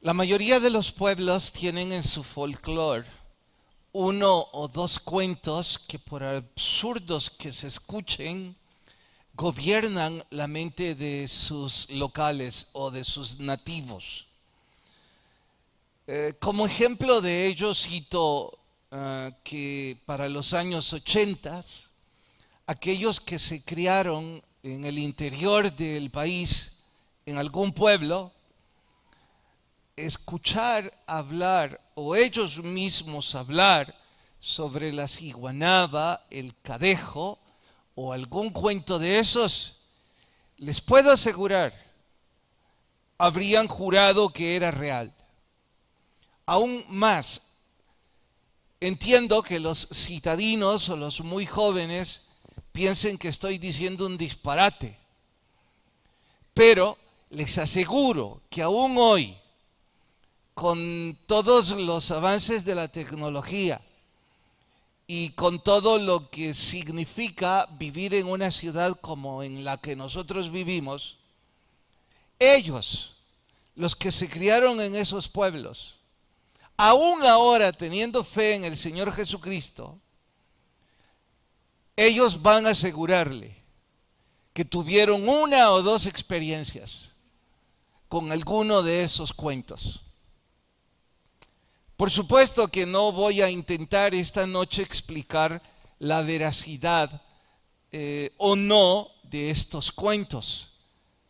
La mayoría de los pueblos tienen en su folclore uno o dos cuentos que, por absurdos que se escuchen, gobiernan la mente de sus locales o de sus nativos. Como ejemplo de ello cito que para los años 80, aquellos que se criaron en el interior del país, en algún pueblo, escuchar hablar o ellos mismos hablar sobre la ciguanaba, el cadejo o algún cuento de esos, les puedo asegurar, habrían jurado que era real. Aún más, entiendo que los citadinos o los muy jóvenes piensen que estoy diciendo un disparate, pero les aseguro que aún hoy, con todos los avances de la tecnología y con todo lo que significa vivir en una ciudad como en la que nosotros vivimos, ellos, los que se criaron en esos pueblos, aún ahora teniendo fe en el Señor Jesucristo, ellos van a asegurarle que tuvieron una o dos experiencias con alguno de esos cuentos. Por supuesto que no voy a intentar esta noche explicar la veracidad o no de estos cuentos.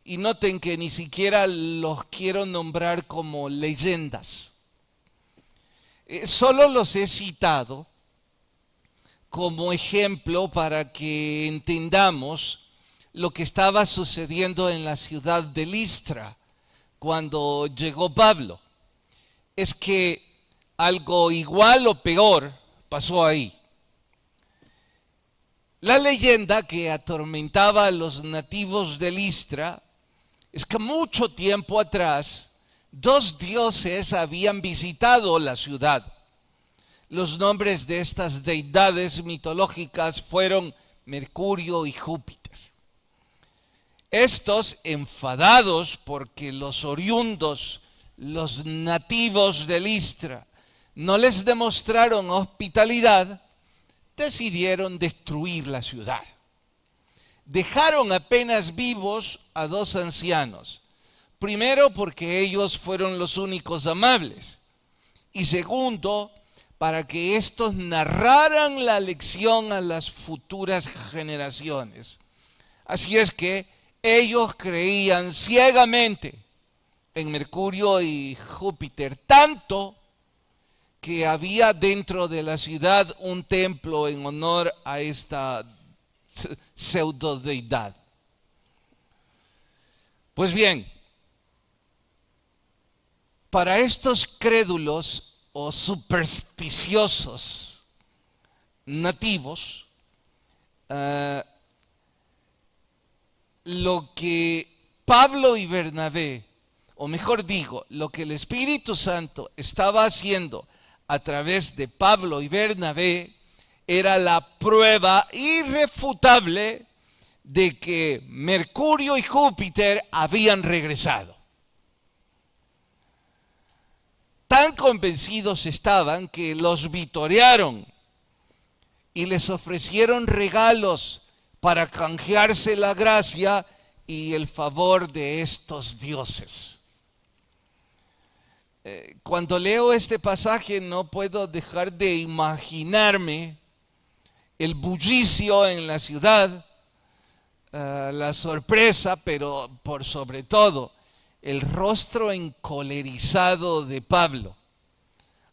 Y noten que ni siquiera los quiero nombrar como leyendas. Solo los he citado como ejemplo para que entendamos lo que estaba sucediendo en la ciudad de Listra cuando llegó Pablo. Es que algo igual o peor pasó ahí. La leyenda que atormentaba a los nativos de Listra es que mucho tiempo atrás dos dioses habían visitado la ciudad. Los nombres de estas deidades mitológicas fueron Mercurio y Júpiter. Estos, enfadados porque los oriundos, los nativos de Listra, no les demostraron hospitalidad, decidieron destruir la ciudad. Dejaron apenas vivos a dos ancianos. Primero, porque ellos fueron los únicos amables. Y segundo, para que estos narraran la lección a las futuras generaciones. Así es que ellos creían ciegamente en Mercurio y Júpiter, tanto que había dentro de la ciudad un templo en honor a esta pseudodeidad. Pues bien, para estos crédulos o supersticiosos nativos, lo que Pablo y Bernabé, o mejor digo, lo que el Espíritu Santo estaba haciendo a través de Pablo y Bernabé, era la prueba irrefutable de que Mercurio y Júpiter habían regresado. Tan convencidos estaban que los vitorearon y les ofrecieron regalos para canjearse la gracia y el favor de estos dioses. Cuando leo este pasaje no puedo dejar de imaginarme el bullicio en la ciudad, la sorpresa, pero por sobre todo el rostro encolerizado de Pablo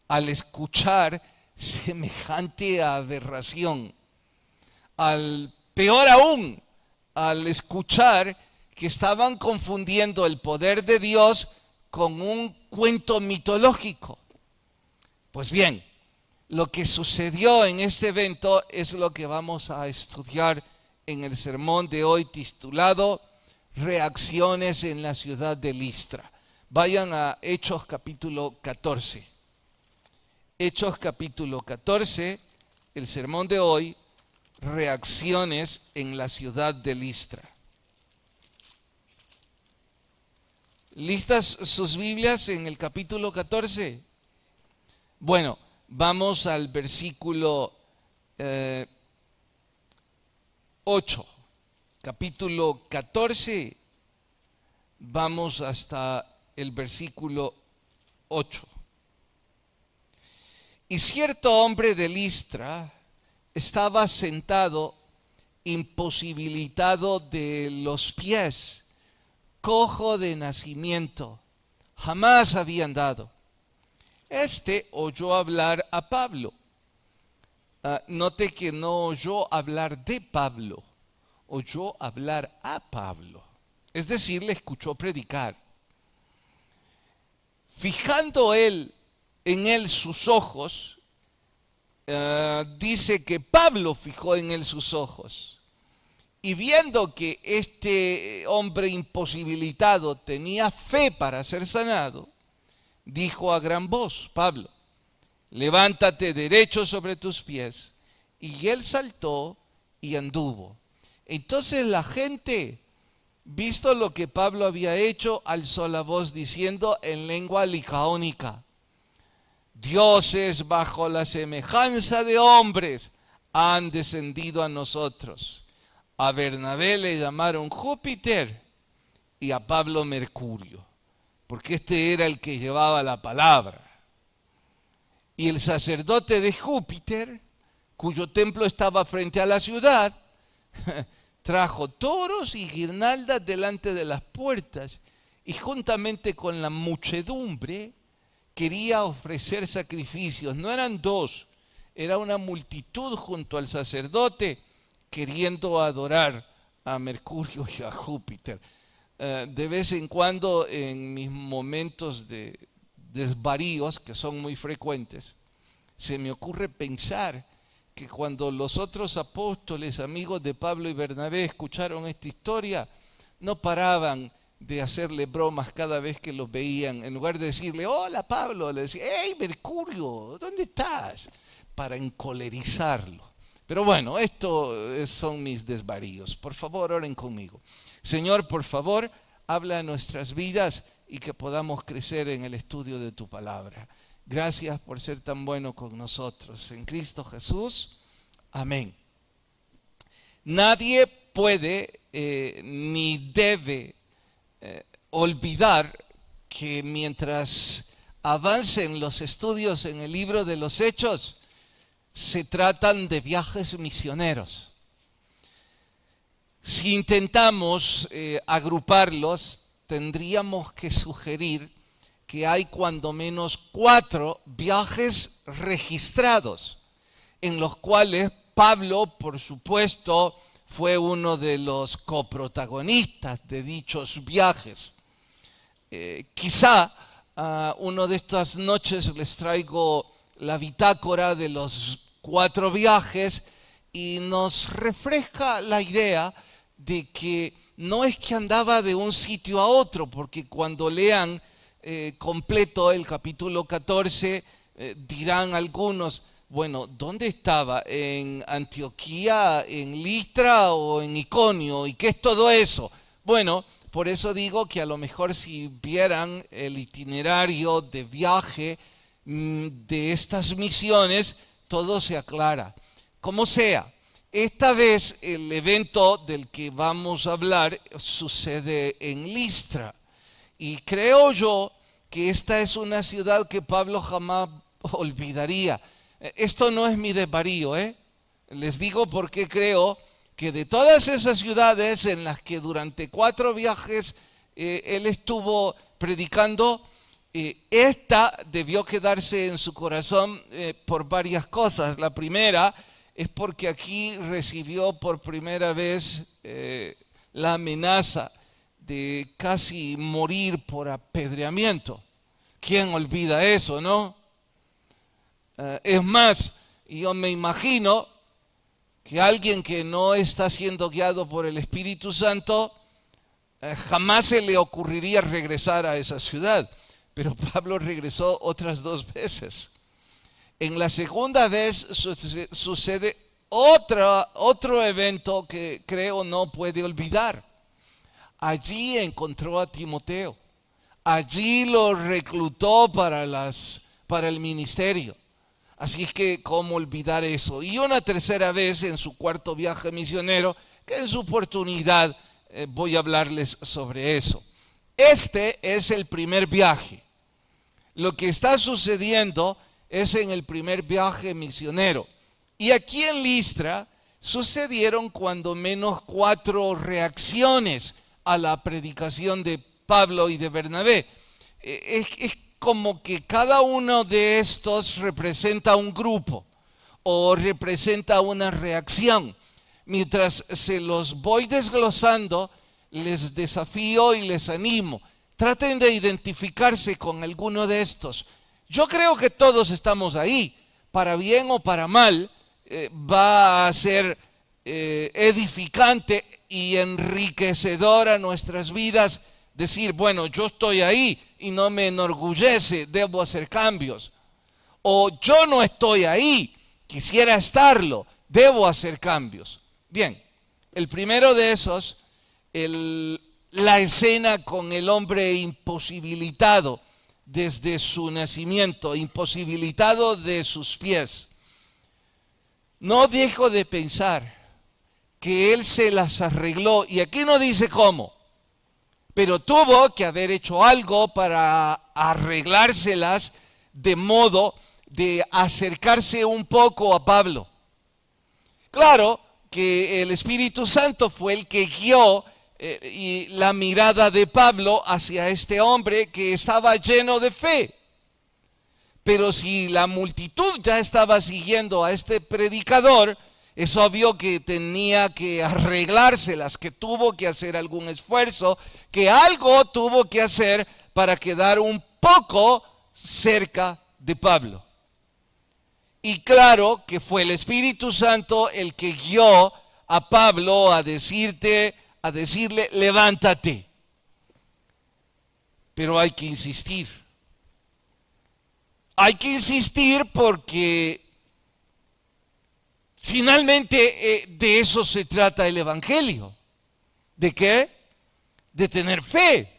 al escuchar semejante aberración. Peor aún, al escuchar que estaban confundiendo el poder de Dios con un cuento mitológico. Pues bien, lo que sucedió en este evento es lo que vamos a estudiar en el sermón de hoy titulado Reacciones en la ciudad de Listra. Vayan a Hechos capítulo 14. Hechos capítulo 14, el sermón de hoy, Reacciones en la ciudad de Listra. ¿Listas sus Biblias en el capítulo 14? Bueno, vamos al versículo 8. Capítulo 14, vamos hasta el versículo 8. Y cierto hombre de Listra estaba sentado, imposibilitado de los pies, cojo de nacimiento, jamás había andado. Este oyó hablar a Pablo. Note que no oyó hablar de Pablo, oyó hablar a Pablo. Es decir, le escuchó predicar. Fijando él en él sus ojos, dice que Pablo fijó en él sus ojos. Y viendo que este hombre imposibilitado tenía fe para ser sanado, dijo a gran voz: Pablo, levántate derecho sobre tus pies. Y él saltó y anduvo. Entonces la gente, visto lo que Pablo había hecho, alzó la voz diciendo en lengua licaónica: dioses bajo la semejanza de hombres han descendido a nosotros. A Bernabé le llamaron Júpiter y a Pablo Mercurio, porque este era el que llevaba la palabra. Y el sacerdote de Júpiter, cuyo templo estaba frente a la ciudad, trajo toros y guirnaldas delante de las puertas, y juntamente con la muchedumbre quería ofrecer sacrificios. No eran dos, era una multitud junto al sacerdote queriendo adorar a Mercurio y a Júpiter. De vez en cuando, en mis momentos de desvaríos, que son muy frecuentes, se me ocurre pensar que cuando los otros apóstoles, amigos de Pablo y Bernabé, escucharon esta historia, no paraban de hacerle bromas cada vez que los veían. En lugar de decirle: hola Pablo, le decían: hey Mercurio, ¿dónde estás? Para encolerizarlo. Pero bueno, estos son mis desvaríos. Por favor, oren conmigo. Señor, por favor, habla a nuestras vidas y que podamos crecer en el estudio de tu palabra. Gracias por ser tan bueno con nosotros. En Cristo Jesús, amén. Nadie puede ni debe olvidar que mientras avancen los estudios en el libro de los Hechos, se tratan de viajes misioneros. Si intentamos agruparlos, tendríamos que sugerir que hay cuando menos 4 viajes registrados, en los cuales Pablo, por supuesto, fue uno de los coprotagonistas de dichos viajes. Quizá una de estas noches les traigo la bitácora de los 4 viajes y nos refresca la idea de que no es que andaba de un sitio a otro, porque cuando lean completo el capítulo 14 dirán algunos: bueno, ¿dónde estaba? ¿En Antioquía, en Listra o en Iconio? ¿Y qué es todo eso? Bueno, por eso digo que a lo mejor si vieran el itinerario de viaje de estas misiones, todo se aclara. Como sea, esta vez el evento del que vamos a hablar sucede en Listra. Y creo yo que esta es una ciudad que Pablo jamás olvidaría. Esto no es mi desvarío, Les digo porque creo que de todas esas ciudades en las que durante 4 viajes él estuvo predicando, esta debió quedarse en su corazón por varias cosas. La primera es porque aquí recibió por primera vez la amenaza de casi morir por apedreamiento. ¿Quién olvida eso, no? Es más, yo me imagino que alguien que no está siendo guiado por el Espíritu Santo jamás se le ocurriría regresar a esa ciudad. Pero Pablo regresó otras 2 veces. En la segunda vez sucede otro evento que creo no puede olvidar. Allí encontró a Timoteo. allí lo reclutó para el ministerio. Así es que, ¿cómo olvidar eso? Y una tercera vez en su cuarto viaje misionero, que en su oportunidad voy a hablarles sobre eso. Este es el primer viaje. Lo que está sucediendo es en el primer viaje misionero. Y aquí en Listra sucedieron cuando menos 4 reacciones a la predicación de Pablo y de Bernabé. Es como que cada uno de estos representa un grupo o representa una reacción. Mientras se los voy desglosando, les desafío y les animo. Traten de identificarse con alguno de estos. Yo creo que todos estamos ahí, para bien o para mal. Va a ser edificante y enriquecedor a nuestras vidas decir, bueno, yo estoy ahí y no me enorgullece, debo hacer cambios. O yo no estoy ahí, quisiera estarlo, debo hacer cambios. Bien, el primero de esos, la escena con el hombre imposibilitado desde su nacimiento, imposibilitado de sus pies. No dejo de pensar que él se las arregló, y aquí no dice cómo, pero tuvo que haber hecho algo para arreglárselas de modo de acercarse un poco a Pablo. Claro que el Espíritu Santo fue el que guió y la mirada de Pablo hacia este hombre que estaba lleno de fe. Pero si la multitud ya estaba siguiendo a este predicador, es obvio que tenía que arreglárselas, que tuvo que hacer algún esfuerzo, que algo tuvo que hacer para quedar un poco cerca de Pablo. Y claro que fue el Espíritu Santo el que guió a Pablo a decirle, levántate. Pero hay que insistir. Hay que insistir porque finalmente de eso se trata el Evangelio. ¿De qué? De tener fe.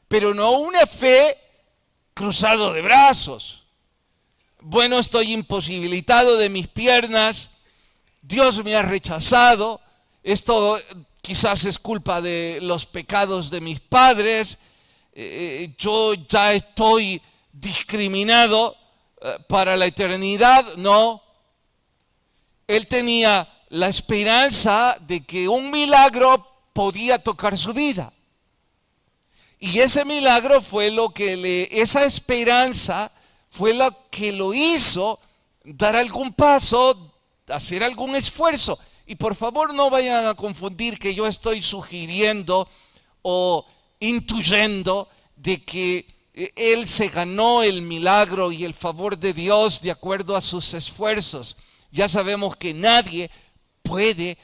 Pero no una fe cruzado de brazos. Bueno, estoy imposibilitado de mis piernas, Dios me ha rechazado, esto quizás es culpa de los pecados de mis padres, yo ya estoy discriminado para la eternidad. No, él tenía la esperanza de que un milagro podía tocar su vida. Y ese milagro fue esa esperanza fue lo que lo hizo dar algún paso, hacer algún esfuerzo. Y por favor no vayan a confundir que yo estoy sugiriendo o intuyendo de que él se ganó el milagro y el favor de Dios de acuerdo a sus esfuerzos. Ya sabemos que nadie puede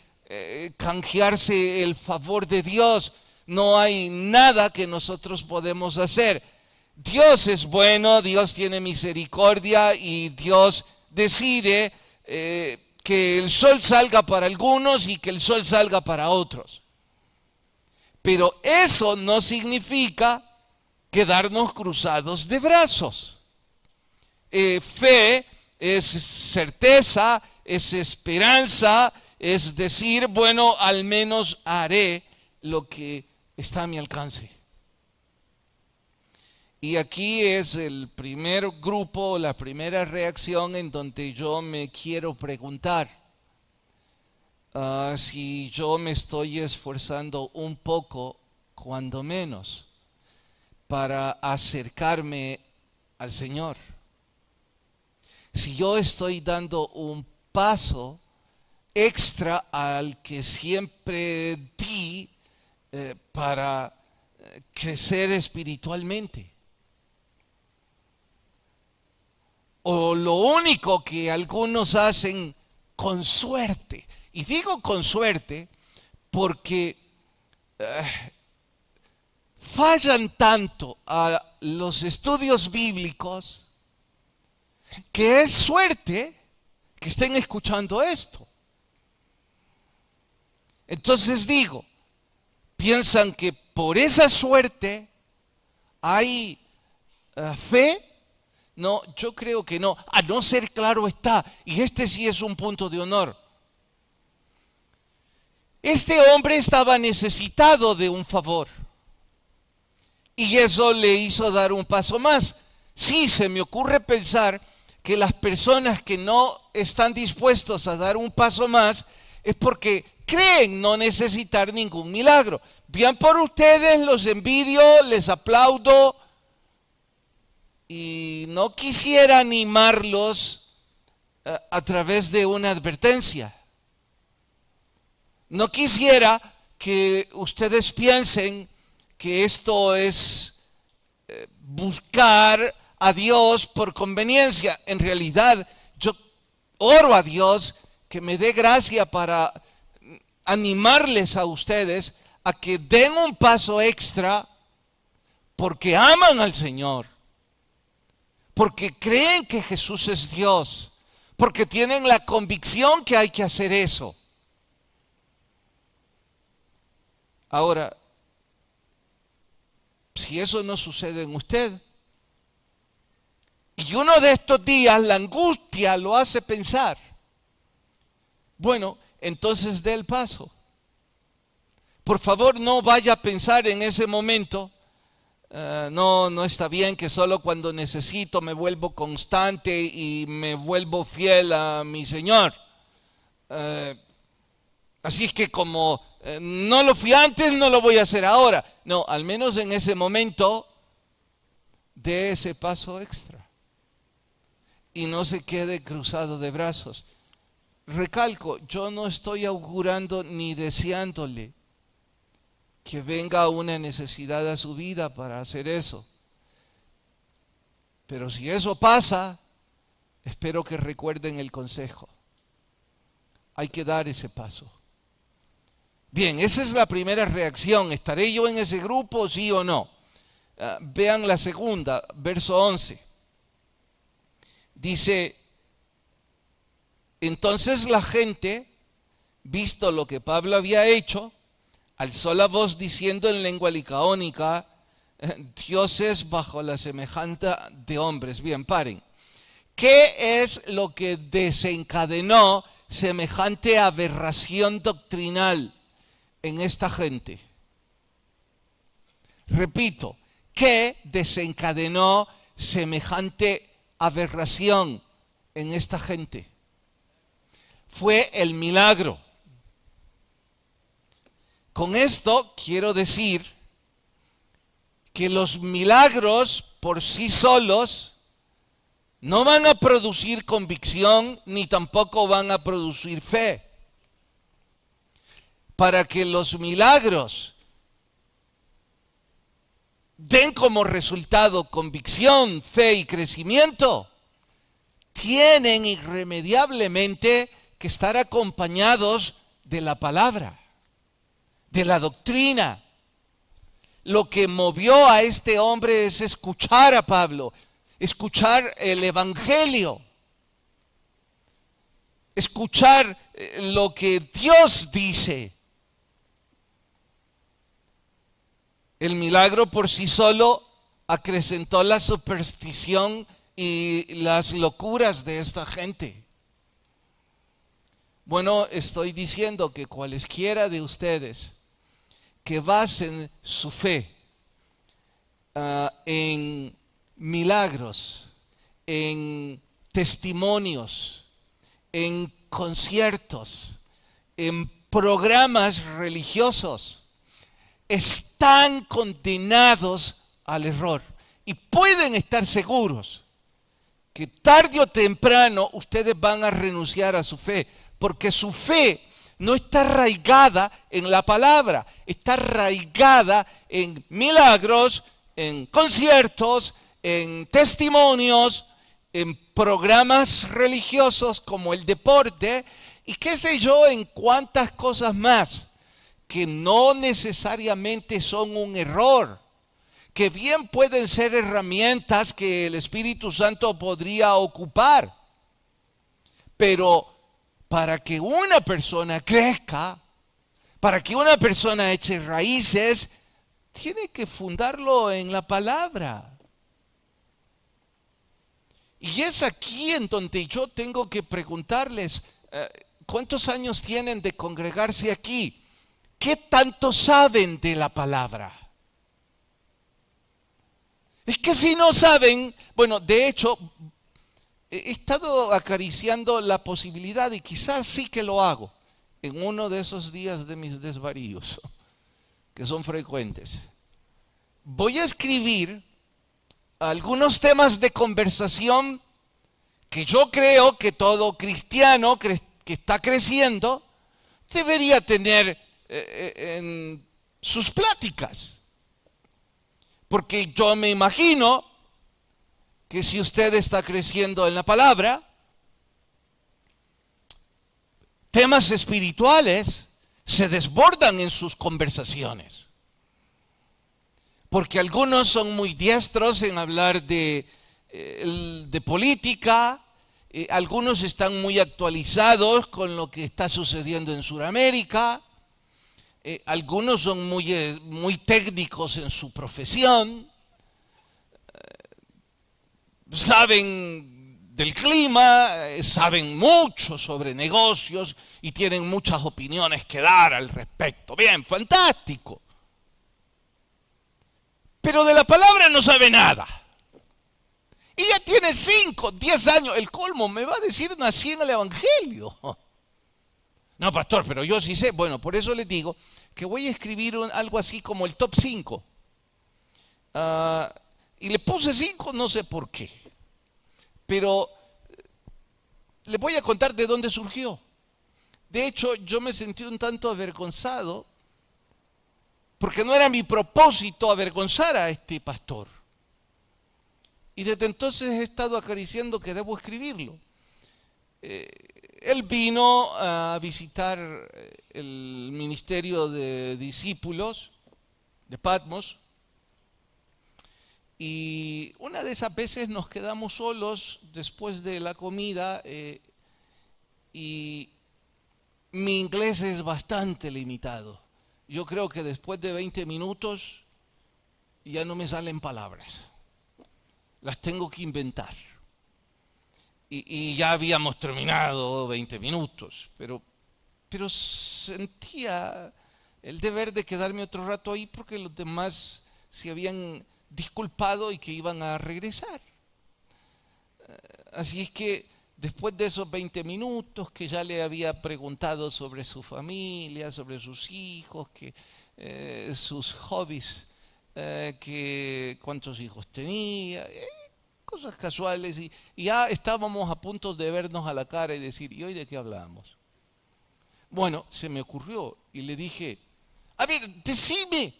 canjearse el favor de Dios. No hay nada que nosotros podemos hacer. Dios es bueno, Dios tiene misericordia y Dios decide que el sol salga para algunos y que el sol salga para otros. Pero eso no significa quedarnos cruzados de brazos. Fe es certeza, es esperanza, es decir, bueno, al menos haré lo que está a mi alcance. Y aquí es el primer grupo, la primera reacción en donde yo me quiero preguntar si yo me estoy esforzando un poco, cuando menos, para acercarme al Señor. Si yo estoy dando un paso extra al que siempre di para crecer espiritualmente. O lo único que algunos hacen con suerte. Y digo con suerte porque fallan tanto a los estudios bíblicos que es suerte que estén escuchando esto. Entonces digo, piensan que por esa suerte ¿Hay fe? No, yo creo que no, a no ser, claro está, y este sí es un punto de honor. Este hombre estaba necesitado de un favor y eso le hizo dar un paso más. Sí, se me ocurre pensar que las personas que no están dispuestos a dar un paso más es porque creen no necesitar ningún milagro. Bien por ustedes, los envidio, les aplaudo y no quisiera animarlos a través de una advertencia. No quisiera que ustedes piensen que esto es buscar a Dios por conveniencia. En realidad, yo oro a Dios que me dé gracia para animarles a ustedes a que den un paso extra porque aman al Señor, porque creen que Jesús es Dios, porque tienen la convicción que hay que hacer eso. Ahora, si eso no sucede en usted, y uno de estos días la angustia lo hace pensar, bueno, entonces dé el paso. Por favor, no vaya a pensar en ese momento, no está bien que solo cuando necesito me vuelvo constante y me vuelvo fiel a mi Señor. Así es que como no lo fui antes, no lo voy a hacer ahora. No, al menos en ese momento, dé ese paso extra. Y no se quede cruzado de brazos. Recalco, yo no estoy augurando ni deseándole que venga una necesidad a su vida para hacer eso. Pero si eso pasa, espero que recuerden el consejo. Hay que dar ese paso. Bien, esa es la primera reacción. ¿Estaré yo en ese grupo, sí o no? Vean la segunda, verso 11. Dice, entonces la gente, visto lo que Pablo había hecho, alzó la voz diciendo en lengua licaónica, dioses bajo la semejanza de hombres. Bien, paren. ¿Qué es lo que desencadenó semejante aberración doctrinal en esta gente? Repito, ¿qué desencadenó semejante aberración en esta gente? Fue el milagro. Con esto quiero decir que los milagros por sí solos no van a producir convicción ni tampoco van a producir fe. Para que los milagros den como resultado convicción, fe y crecimiento, tienen irremediablemente que estar acompañados de la palabra, de la doctrina. Lo que movió a este hombre es escuchar a Pablo, escuchar el evangelio, escuchar lo que Dios dice. El milagro por sí solo acrecentó la superstición y las locuras de esta gente. Bueno, estoy diciendo que cualesquiera de ustedes que basen su fe en milagros, en testimonios, en conciertos, en programas religiosos, están condenados al error y pueden estar seguros que tarde o temprano ustedes van a renunciar a su fe, porque su fe no está arraigada en la palabra, está arraigada en milagros, en conciertos, en testimonios, en programas religiosos como el deporte y qué sé yo, en cuantas cosas más que no necesariamente son un error, que bien pueden ser herramientas que el Espíritu Santo podría ocupar. Pero para que una persona crezca, para que una persona eche raíces, tiene que fundarlo en la palabra. Y es aquí en donde yo tengo que preguntarles, ¿cuántos años tienen de congregarse aquí? ¿Qué tanto saben de la palabra? Es que si no saben, bueno, de hecho, he estado acariciando la posibilidad, y quizás sí que lo hago, en uno de esos días de mis desvaríos, que son frecuentes. Voy a escribir algunos temas de conversación que yo creo que todo cristiano que está creciendo debería tener en sus pláticas. Porque yo me imagino que si usted está creciendo en la palabra, temas espirituales se desbordan en sus conversaciones. Porque algunos son muy diestros en hablar de política, algunos están muy actualizados con lo que está sucediendo en Sudamérica, algunos son muy técnicos en su profesión, saben del clima, saben mucho sobre negocios y tienen muchas opiniones que dar al respecto. Bien, fantástico. Pero de la palabra no sabe nada. Y ya tiene 5, 10 años. El colmo, me va a decir, nací en el Evangelio. No, pastor, pero yo sí sé. Bueno, por eso les digo que voy a escribir algo así como el top 5. Y le puse 5, no sé por qué. Pero les voy a contar de dónde surgió. De hecho, yo me sentí un tanto avergonzado, porque no era mi propósito avergonzar a este pastor. Y desde entonces he estado acariciando que debo escribirlo. Él vino a visitar el ministerio de discípulos de Patmos. Y una de esas veces nos quedamos solos después de la comida y mi inglés es bastante limitado. Yo creo que después de 20 minutos ya no me salen palabras. Las tengo que inventar. Y ya habíamos terminado 20 minutos, pero sentía el deber de quedarme otro rato ahí porque los demás se habían disculpado y que iban a regresar. Así es que después de esos 20 minutos que ya le había preguntado sobre su familia, sobre sus hijos, sus hobbies, que cuántos hijos tenía, cosas casuales, y ya estábamos a punto de vernos a la cara y decir, ¿y hoy de qué hablamos? Bueno, se me ocurrió y le dije, a ver, decime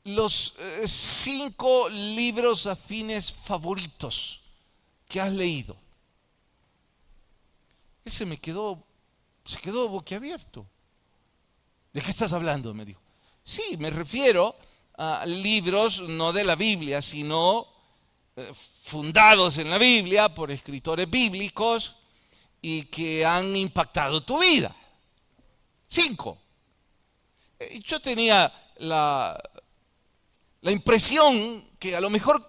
los 5 libros afines favoritos que has leído. Él se quedó boquiabierto. ¿De qué estás hablando?, me dijo. Sí, me refiero a libros no de la Biblia, sino fundados en la Biblia por escritores bíblicos y que han impactado tu vida. 5. Yo tenía la impresión que a lo mejor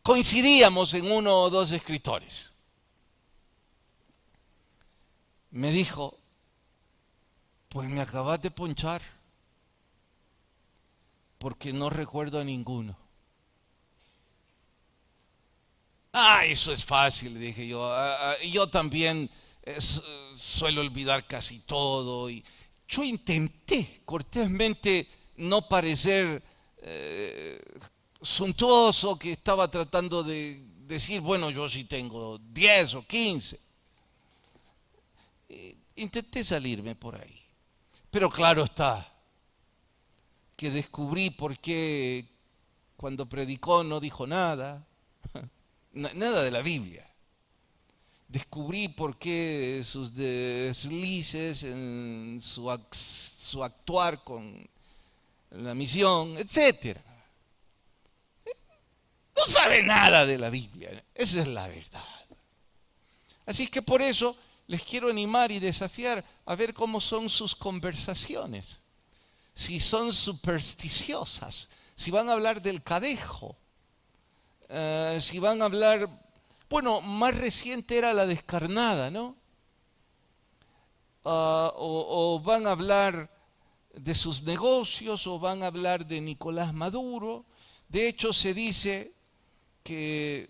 coincidíamos en 1 o 2 escritores. Me dijo, pues me acabas de ponchar, porque no recuerdo a ninguno. Eso es fácil, le dije yo. Yo también suelo olvidar casi todo. Y yo intenté cortésmente no parecer suntuoso, que estaba tratando de decir, bueno, yo sí tengo 10 o 15. Intenté salirme por ahí. Pero claro está que descubrí por qué cuando predicó no dijo nada. Nada de la Biblia. Descubrí por qué sus deslices en su actuar con la misión, etcétera. No sabe nada de la Biblia. Esa es la verdad. Así es que por eso les quiero animar y desafiar a ver cómo son sus conversaciones. Si son supersticiosas, si van a hablar del cadejo, si van a hablar, bueno, más reciente era la descarnada, ¿no? O van a hablar de sus negocios, o van a hablar de Nicolás Maduro. De hecho, se dice que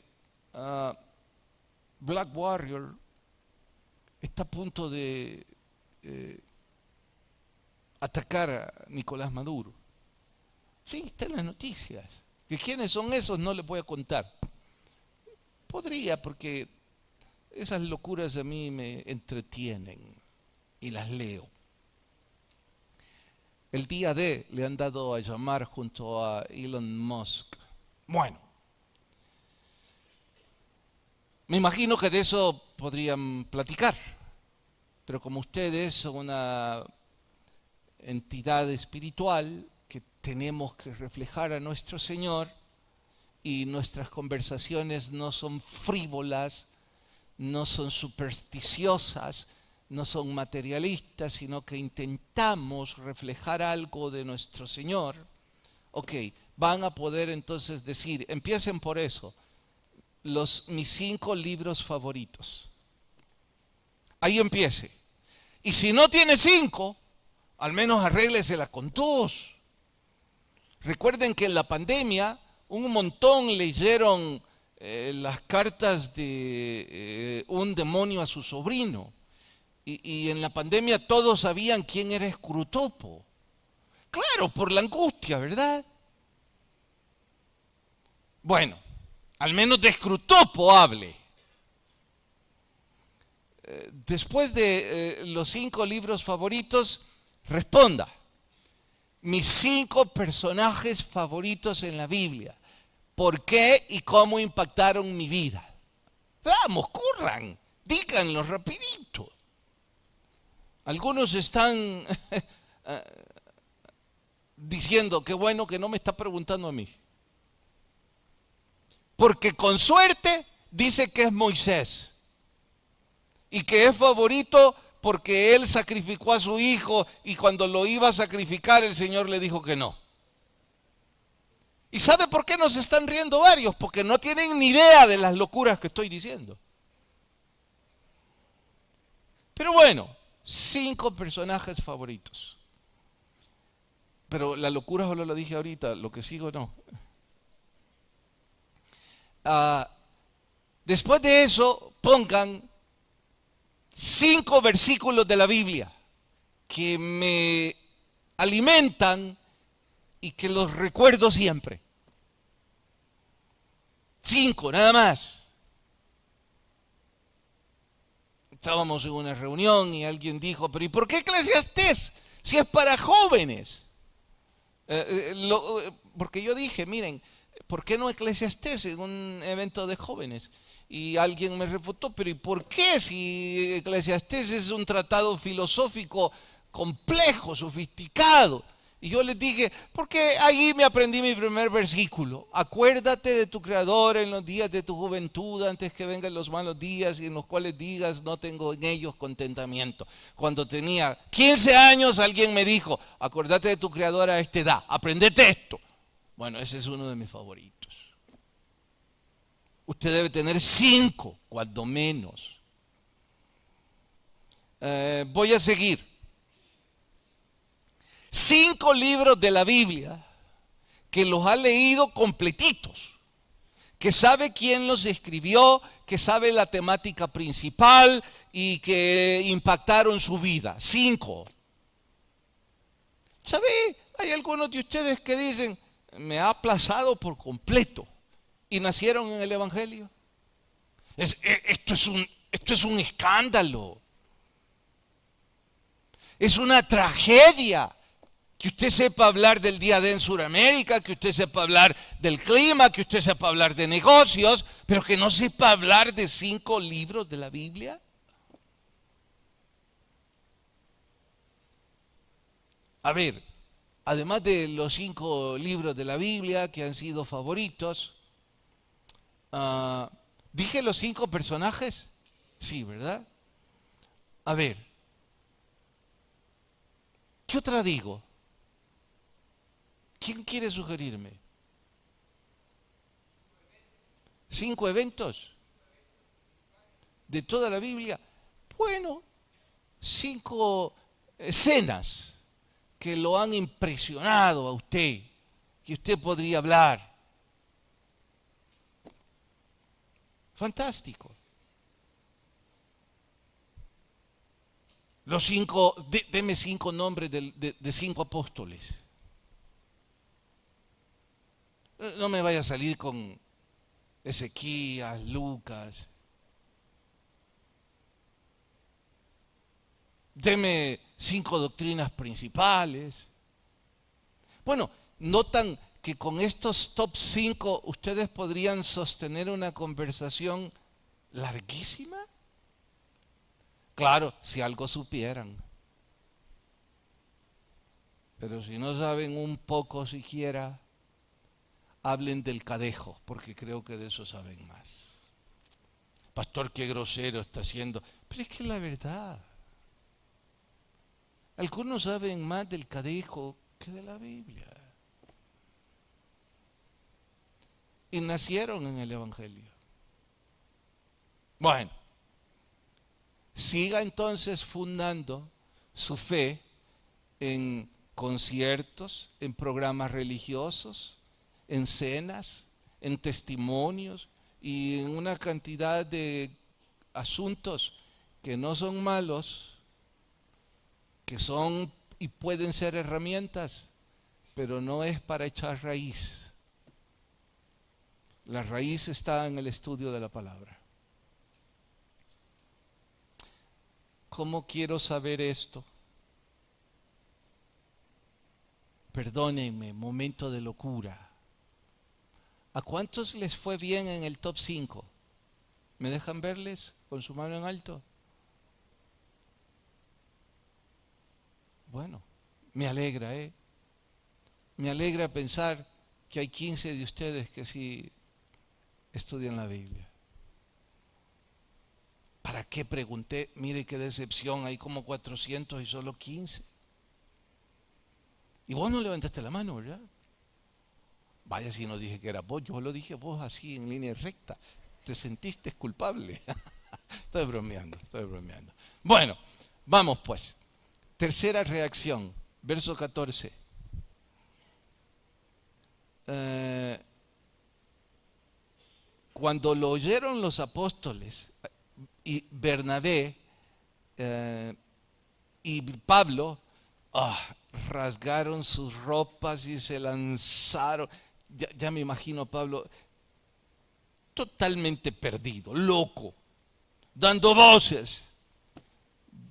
Black Warrior está a punto de atacar a Nicolás Maduro. Sí, está en las noticias. ¿Que quiénes son esos? No les voy a contar. Podría, porque esas locuras a mí me entretienen y las leo. El día D le han dado a llamar junto a Elon Musk. Bueno, me imagino que de eso podrían platicar, pero como ustedes son una entidad espiritual que tenemos que reflejar a nuestro Señor, y nuestras conversaciones no son frívolas, no son supersticiosas, no son materialistas, sino que intentamos reflejar algo de nuestro Señor. Ok, van a poder entonces decir, empiecen por eso, mis 5 libros favoritos. Ahí empiece. Y si no tiene 5, al menos arréglesela con 2. Recuerden que en la pandemia un montón leyeron las cartas de un demonio a su sobrino. Y en la pandemia todos sabían quién era Escrutopo. Claro, por la angustia, ¿verdad? Bueno, al menos de Escrutopo hable. Después de los 5 libros favoritos, responda. Mis 5 personajes favoritos en la Biblia. ¿Por qué y cómo impactaron mi vida? Vamos, corran, díganlo rapidito. Algunos están diciendo que bueno que no me está preguntando a mí. Porque con suerte dice que es Moisés. Y que es favorito porque él sacrificó a su hijo y cuando lo iba a sacrificar el Señor le dijo que no. ¿Y sabe por qué nos están riendo varios? Porque no tienen ni idea de las locuras que estoy diciendo. Pero bueno, 5 personajes favoritos. Pero la locura solo lo dije ahorita, lo que sigo no. Después de eso, pongan 5 versículos de la Biblia que me alimentan y que los recuerdo siempre. 5, nada más. Estábamos en una reunión y alguien dijo, pero ¿y por qué Eclesiastés? Si es para jóvenes. Porque yo dije, miren, ¿por qué no Eclesiastés en un evento de jóvenes? Y alguien me refutó, pero ¿y por qué si Eclesiastés es un tratado filosófico complejo, sofisticado? Y yo les dije, porque allí me aprendí mi primer versículo. Acuérdate de tu Creador en los días de tu juventud, antes que vengan los malos días, y en los cuales digas, no tengo en ellos contentamiento. Cuando tenía 15 años, alguien me dijo, acuérdate de tu Creador a esta edad, aprendete esto. Bueno, ese es uno de mis favoritos. Usted debe tener 5, cuando menos. Voy a seguir. 5 libros de la Biblia que los ha leído completitos, que sabe quién los escribió, que sabe la temática principal y que impactaron su vida. 5. ¿Sabe? Hay algunos de ustedes que dicen, me ha aplazado por completo y nacieron en el Evangelio. Esto es un escándalo. Es una tragedia. Que usted sepa hablar del día D en Sudamérica, que usted sepa hablar del clima, que usted sepa hablar de negocios, pero que no sepa hablar de 5 libros de la Biblia. A ver, además de los 5 libros de la Biblia que han sido favoritos, ¿dije los 5 personajes? Sí, ¿verdad? A ver, ¿qué otra digo? ¿Quién quiere sugerirme? 5 eventos de toda la Biblia. Bueno, 5 escenas que lo han impresionado a usted, que usted podría hablar. Fantástico. Los 5, deme 5 nombres de 5 apóstoles. No me vaya a salir con Ezequías, Lucas. Deme 5 doctrinas principales. Bueno, notan que con estos top 5 ustedes podrían sostener una conversación larguísima. Claro, si algo supieran. Pero si no saben un poco siquiera, hablen del cadejo, porque creo que de eso saben más. Pastor, qué grosero está haciendo. Pero es que es la verdad. Algunos saben más del cadejo que de la Biblia. Y nacieron en el Evangelio. Bueno, siga entonces fundando su fe en conciertos, en programas religiosos, en cenas, en testimonios y en una cantidad de asuntos que no son malos, que son y pueden ser herramientas, pero no es para echar raíz. La raíz está en el estudio de la palabra. ¿Cómo quiero saber esto? Perdónenme, momento de locura. ¿A cuántos les fue bien en el top 5? ¿Me dejan verles con su mano en alto? Bueno, me alegra, Me alegra pensar que hay 15 de ustedes que sí estudian la Biblia. ¿Para qué pregunté? Mire qué decepción, hay como 400 y solo 15. Y vos no levantaste la mano, ¿verdad? Vaya si no dije que era vos, yo lo dije vos así en línea recta. Te sentiste culpable. Estoy bromeando. Bueno, vamos pues. Tercera reacción, verso 14. Cuando lo oyeron los apóstoles y Bernabé y Pablo, rasgaron sus ropas y se lanzaron. Ya me imagino a Pablo totalmente perdido, loco, dando voces,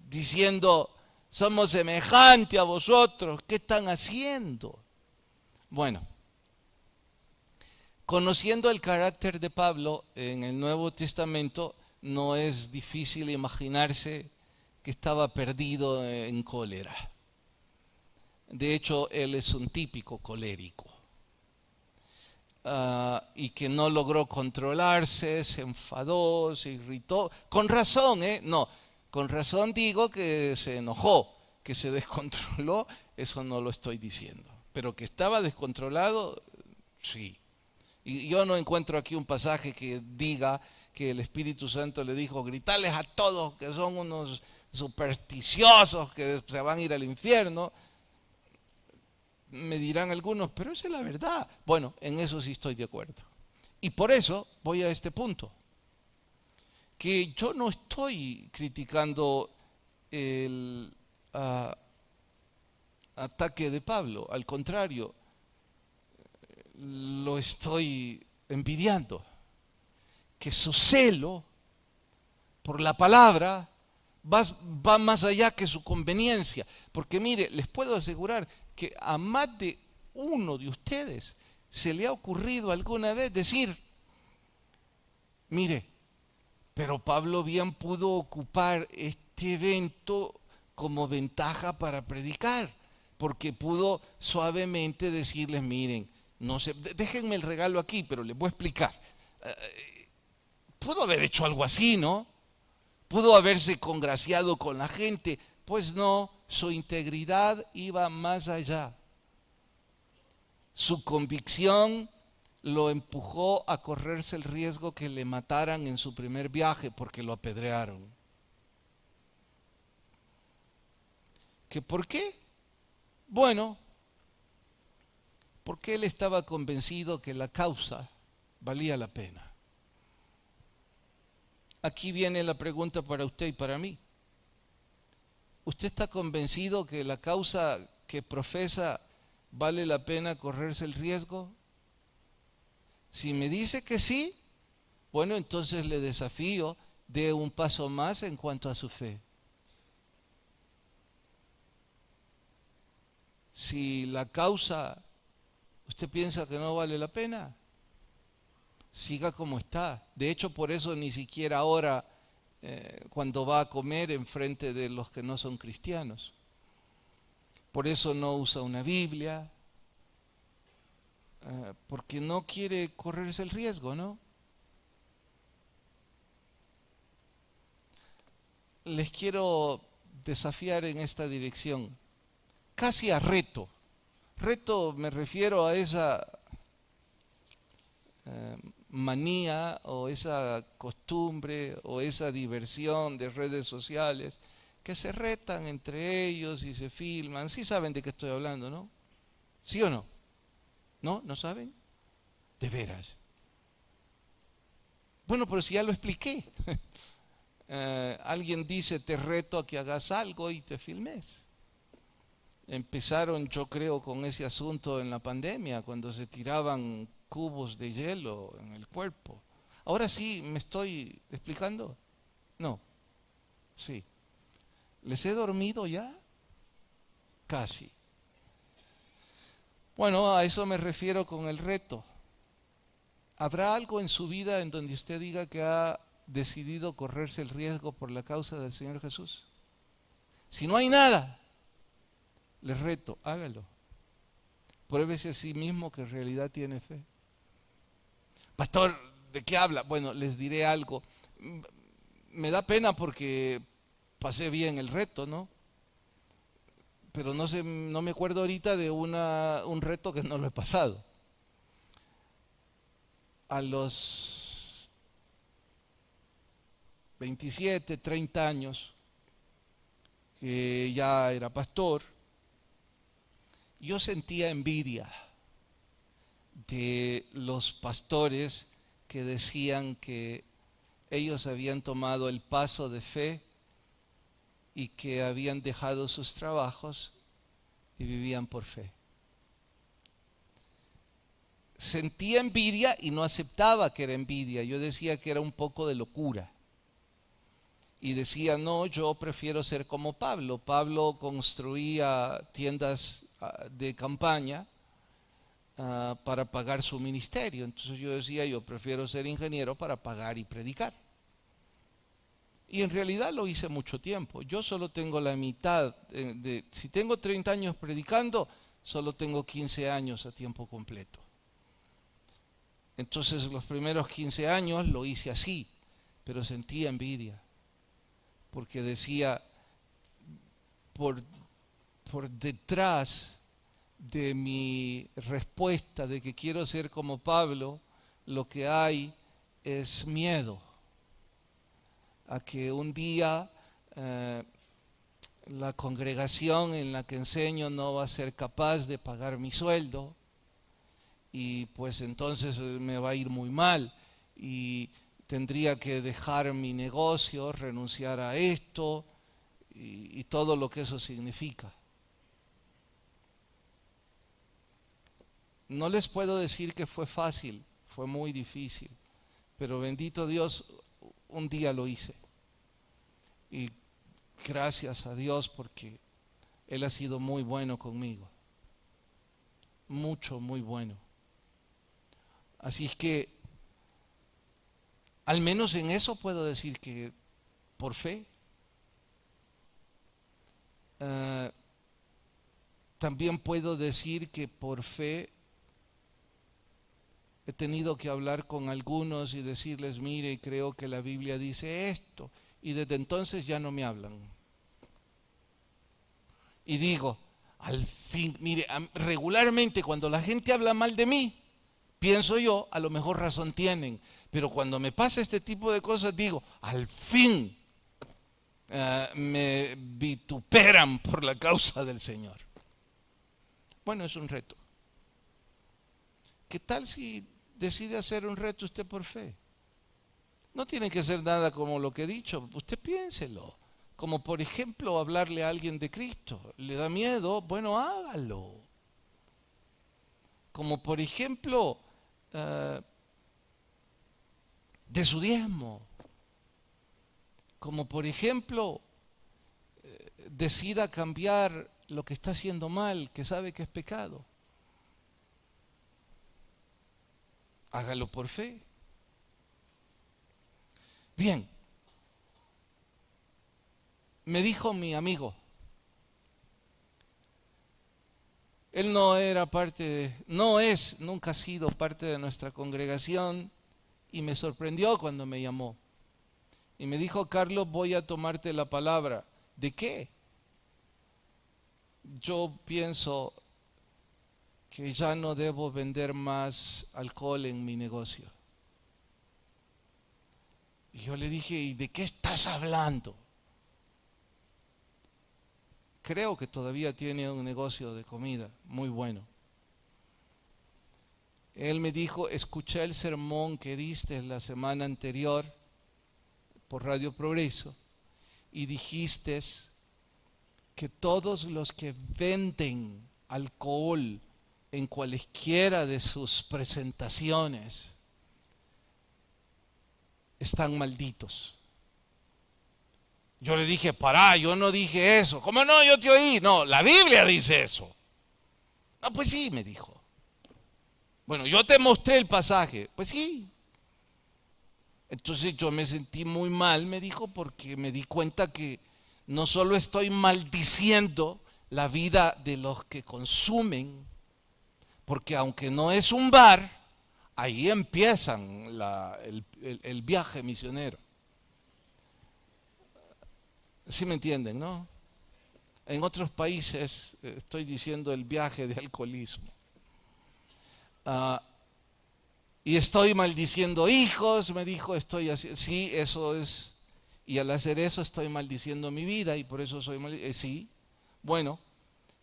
diciendo: somos semejantes a vosotros, ¿qué están haciendo? Bueno, conociendo el carácter de Pablo en el Nuevo Testamento, no es difícil imaginarse que estaba perdido en cólera. De hecho, él es un típico colérico. Y que no logró controlarse, se enfadó, se irritó. Con razón, No, con razón digo que se enojó, que se descontroló, eso no lo estoy diciendo. Pero que estaba descontrolado, sí. Y yo no encuentro aquí un pasaje que diga que el Espíritu Santo le dijo: gritarles a todos que son unos supersticiosos, que se van a ir al infierno. Me dirán algunos, pero esa es la verdad. Bueno, en eso sí estoy de acuerdo. Y por eso voy a este punto. Que yo no estoy criticando el ataque de Pablo. Al contrario, lo estoy envidiando. Que su celo por la palabra va más allá que su conveniencia. Porque mire, les puedo asegurar que a más de uno de ustedes se le ha ocurrido alguna vez decir: mire, pero Pablo bien pudo ocupar este evento como ventaja para predicar, porque pudo suavemente decirles: miren, no sé, déjenme el regalo aquí, pero les voy a explicar. Pudo haber hecho algo así, ¿no? Pudo haberse congraciado con la gente. Pues no, su integridad iba más allá. Su convicción lo empujó a correrse el riesgo que le mataran en su primer viaje porque lo apedrearon. ¿Que por qué? Bueno, porque él estaba convencido que la causa valía la pena. Aquí viene la pregunta para usted y para mí. ¿Usted está convencido que la causa que profesa vale la pena correrse el riesgo? Si me dice que sí, bueno, entonces le desafío, dé un paso más en cuanto a su fe. Si la causa usted piensa que no vale la pena, siga como está. De hecho, por eso ni siquiera ahora cuando va a comer enfrente de los que no son cristianos. Por eso no usa una Biblia, porque no quiere correrse el riesgo, ¿no? Les quiero desafiar en esta dirección, casi a reto. Reto me refiero a esa manía o esa costumbre o esa diversión de redes sociales que se retan entre ellos y se filman. Sí saben de qué estoy hablando, ¿no? ¿Sí o no? ¿No? ¿No saben? De veras. Bueno, pero si ya lo expliqué. Alguien dice, te reto a que hagas algo y te filmes. Empezaron, yo creo, con ese asunto en la pandemia, cuando se tiraban cubos de hielo en el cuerpo. Ahora sí, ¿me estoy explicando? No, sí. ¿Les he dormido ya? Casi. Bueno, a eso me refiero con el reto. ¿Habrá algo en su vida en donde usted diga que ha decidido correrse el riesgo por la causa del Señor Jesús? Si no hay nada, les reto, hágalo. Pruébese a sí mismo que en realidad tiene fe. Pastor, ¿de qué habla? Bueno, les diré algo. Me da pena porque pasé bien el reto, ¿no? Pero no me acuerdo ahorita de un reto que no lo he pasado. A los 27, 30 años, que ya era pastor, yo sentía envidia de los pastores que decían que ellos habían tomado el paso de fe y que habían dejado sus trabajos y vivían por fe. Sentía envidia y no aceptaba que era envidia. Yo decía que era un poco de locura. Y decía, no, yo prefiero ser como Pablo. Pablo construía tiendas de campaña para pagar su ministerio. Entonces yo decía, yo prefiero ser ingeniero para pagar y predicar. Y en realidad lo hice mucho tiempo. Yo solo tengo la mitad, si tengo 30 años predicando, solo tengo 15 años a tiempo completo. Entonces los primeros 15 años lo hice así, pero sentía envidia. Porque decía, por detrás de mi respuesta de que quiero ser como Pablo, lo que hay es miedo a que un día la congregación en la que enseño no va a ser capaz de pagar mi sueldo y pues entonces me va a ir muy mal y tendría que dejar mi negocio, renunciar a esto y todo lo que eso significa. No les puedo decir que fue fácil, fue muy difícil, pero bendito Dios, un día lo hice. Y gracias a Dios porque Él ha sido muy bueno conmigo. Mucho, muy bueno. Así es que, al menos en eso puedo decir que por fe. También puedo decir que por fe he tenido que hablar con algunos y decirles, mire, creo que la Biblia dice esto. Y desde entonces ya no me hablan. Y digo, Al fin, mire, regularmente cuando la gente habla mal de mí, pienso yo, a lo mejor razón tienen, pero cuando me pasa este tipo de cosas digo, al fin me vituperan por la causa del Señor. Bueno, es un reto. ¿Qué tal si decide hacer un reto usted por fe? No tiene que ser nada como lo que he dicho, usted piénselo. Como por ejemplo hablarle a alguien de Cristo. ¿Le da miedo? Bueno, hágalo. Como por ejemplo de su diezmo. Como por ejemplo decida cambiar lo que está haciendo mal, que sabe que es pecado. Hágalo por fe. Bien, me dijo mi amigo, él no era nunca ha sido parte de nuestra congregación y me sorprendió cuando me llamó. Y me dijo, Carlos, voy a tomarte la palabra. ¿De qué? Yo pienso que ya no debo vender más alcohol en mi negocio. Y yo le dije, ¿y de qué estás hablando? Creo que todavía tiene un negocio de comida muy bueno. Él me dijo, escuché el sermón que diste la semana anterior por Radio Progreso y dijiste que todos los que venden alcohol en cualesquiera de sus presentaciones están malditos. Yo le dije, pará, yo no dije eso. ¿Cómo no? Yo te oí. No, la Biblia dice eso. No, pues sí, me dijo. Bueno, yo te mostré el pasaje. Pues sí. Entonces yo me sentí muy mal, me dijo, porque me di cuenta que no solo estoy maldiciendo la vida de los que consumen, porque aunque no es un bar, ahí empiezan el viaje misionero. ¿Sí me entienden, no? En otros países estoy diciendo el viaje de alcoholismo. Y estoy maldiciendo hijos, me dijo, estoy así. Sí, eso es. Y al hacer eso estoy maldiciendo mi vida y por eso soy maldiciendo. Sí, bueno,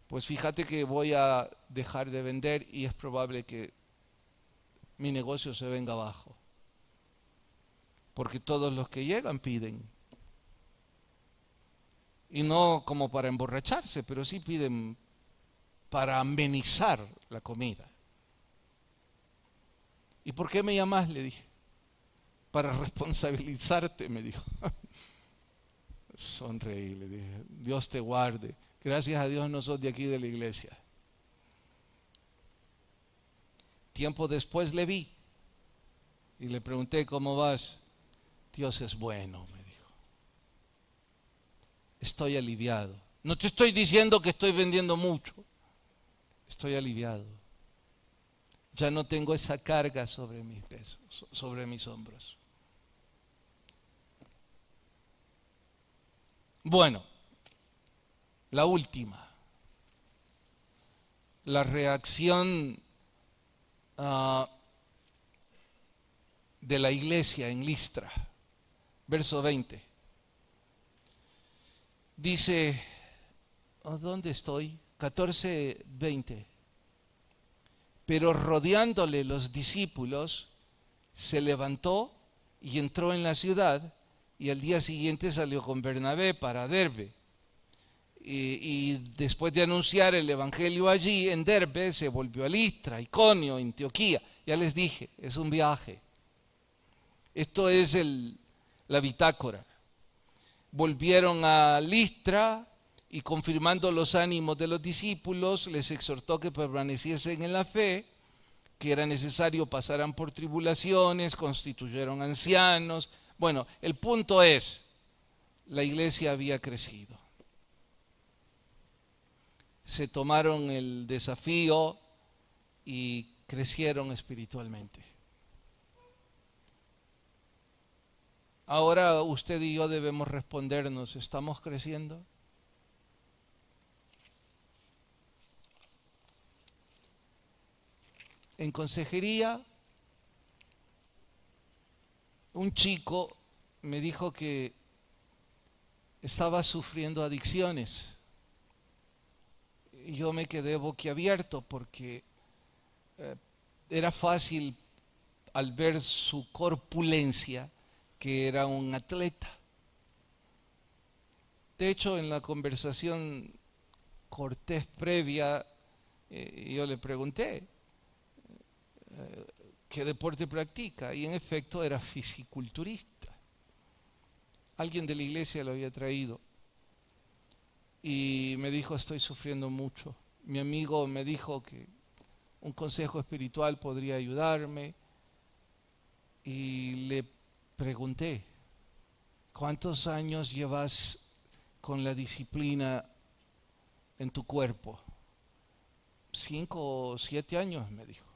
pues fíjate que voy a dejar de vender y es probable que mi negocio se venga abajo. Porque todos los que llegan piden. Y no como para emborracharse, pero sí piden para amenizar la comida. ¿Y por qué me llamas? Le dije. Para responsabilizarte, me dijo. Sonreí, le dije. Dios te guarde. Gracias a Dios no sos de aquí de la iglesia. Tiempo después le vi y le pregunté, ¿cómo vas? Dios es bueno, me dijo. Estoy aliviado. No te estoy diciendo que estoy vendiendo mucho. Estoy aliviado. Ya no tengo esa carga sobre mis pesos, sobre mis hombros. Bueno, la última. La reacción de la iglesia en Listra. Verso 20. Dice, ¿dónde estoy? 14:20. Pero rodeándole los discípulos, se levantó y entró en la ciudad y al día siguiente salió con Bernabé para Derbe. Y después de anunciar el evangelio allí en Derbe, se volvió a Listra, Iconio, Antioquía. Ya les dije, es un viaje. Esto es la bitácora. Volvieron a Listra y confirmando los ánimos de los discípulos, les exhortó que permaneciesen en la fe, que era necesario pasaran por tribulaciones, constituyeron ancianos. Bueno, el punto es, la iglesia había crecido. Se tomaron el desafío y crecieron espiritualmente. Ahora usted y yo debemos respondernos, ¿estamos creciendo? En consejería, un chico me dijo que estaba sufriendo adicciones. Yo me quedé boquiabierto porque era fácil al ver su corpulencia que era un atleta. De hecho, en la conversación cortés previa, yo le pregunté qué deporte practica y en efecto era fisiculturista. Alguien de la iglesia lo había traído y me dijo, estoy sufriendo mucho. Mi amigo me dijo que un consejo espiritual podría ayudarme y le pregunté, ¿cuántos años llevas con la disciplina en tu cuerpo? 5 o 7 años, me dijo.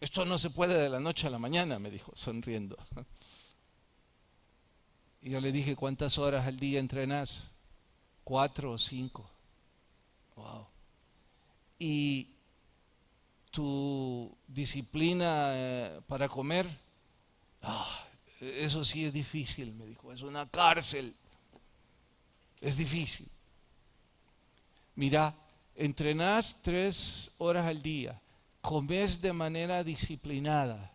Esto no se puede de la noche a la mañana, me dijo, sonriendo. Y yo le dije, ¿cuántas horas al día entrenas? 4 o 5. Wow. ¿Y tu disciplina para comer? Eso sí es difícil, me dijo, es una cárcel. Es difícil. Mira, entrenás 3 horas al día, comes de manera disciplinada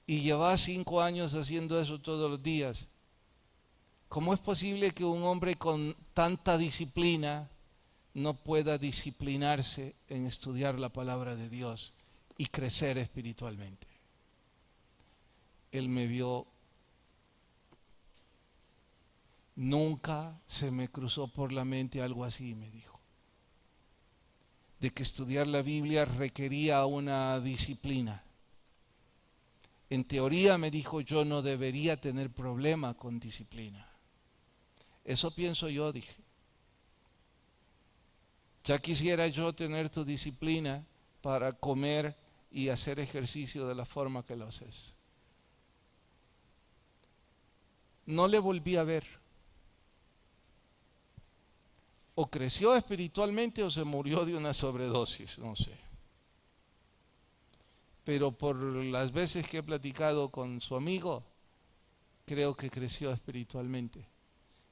y llevas 5 años haciendo eso todos los días. ¿Cómo es posible que un hombre con tanta disciplina no pueda disciplinarse en estudiar la palabra de Dios y crecer espiritualmente? Él me vio. Nunca se me cruzó por la mente algo así, me dijo. De que estudiar la Biblia requería una disciplina. En teoría, me dijo, yo no debería tener problema con disciplina. Eso pienso yo, dije. Ya quisiera yo tener tu disciplina para comer y hacer ejercicio de la forma que lo haces. No le volví a ver. O creció espiritualmente o se murió de una sobredosis, no sé. Pero por las veces que he platicado con su amigo, creo que creció espiritualmente.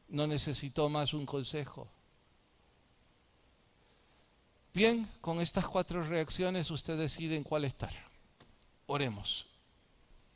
No necesitó más un consejo. Bien, con estas 4 reacciones usted decide en cuál estar. Oremos.